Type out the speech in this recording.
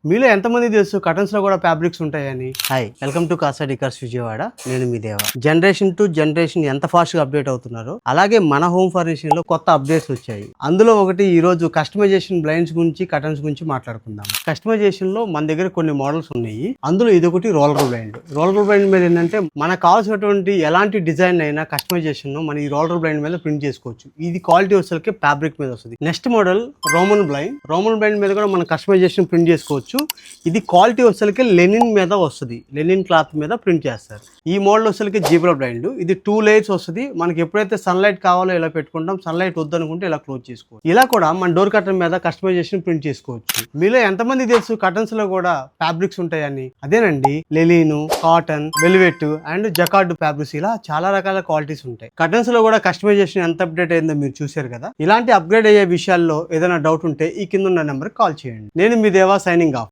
మీలో ఎంతమంది తెలుసు కటన్స్ లో కూడా ఫ్యాబ్రిక్స్ ఉంటాయని? Hi, welcome to Casa Decors Vijayawada. నేను మీ దేవ. జనరేషన్ టు జనరేషన్ ఎంత ఫాస్ట్ గా అప్డేట్ అవుతున్నారో అలాగే మన హోమ్ ఫర్నిషింగ్ లో కొత్త అప్డేట్స్ వచ్చాయి. అందులో ఒకటి ఈ రోజు కస్టమైజేషన్ బ్లైండ్స్ గురించి, కటన్స్ గురించి మాట్లాడుకుందాం. కస్టమైజేషన్ లో మన దగ్గర కొన్ని మోడల్స్ ఉన్నాయి. అందులో ఇది ఒకటి రోలర్ బ్లైండ్. రోలర్ బ్లైండ్ మీద ఏంటంటే మనకు కావాల్సినటువంటి ఎలాంటి డిజైన్ అయినా కస్టమైజేషన్ మనం ఈ రోలర్ బ్లైండ్ మీద ప్రింట్ చేసుకోవచ్చు. ఇది క్వాలిటీ వచ్చేసరికి ఫ్యాబ్రిక్ మీద వస్తుంది. Next model Roman blind. Roman blind మీద కూడా మనం కస్టమైజేషన్ ప్రింట్ చేసుకోవచ్చు. ఇది క్వాలిటీ వచ్చేసరికి లెనిన్ మీద వస్తుంది. లెనిన్ క్లాత్ మీద ప్రింట్ చేస్తారు. ఈ మోడల్ వచ్చేసరికి జీబ్రా బ్లైండ్. ఇది 2 layers వస్తుంది. మనకి ఎప్పుడైతే సన్లైట్ కావాలో ఇలా పెట్టుకుంటాం, సన్లైట్ వద్దనుకుంటే ఇలా క్లోజ్ చేసుకోవచ్చు. ఇలా కూడా మన డోర్ కర్టన్ మీద కస్టమైజేషన్ ప్రింట్ చేసుకోవచ్చు. మీలో ఎంతమంది తెలుసు కటన్స్ లో కూడా ఫ్యాబ్రిక్స్ ఉంటాయని? అదేనండి, linen, cotton, velvet and jacquard fabrics, ఇలా చాలా రకాల క్వాలిటీస్ ఉంటాయి. కటన్స్ లో కూడా కస్టమైజేషన్ ఎంత అప్డేట్ అయిందో మీరు చూశారు కదా. ఇలాంటి అప్గ్రేడ్ అయ్యే విషయాల్లో ఏదైనా డౌట్ ఉంటే ఈ కింద ఉన్న నెంబర్ కాల్ చేయండి. నేను మీ దేవా, సైనింగ్ ఆఫ్.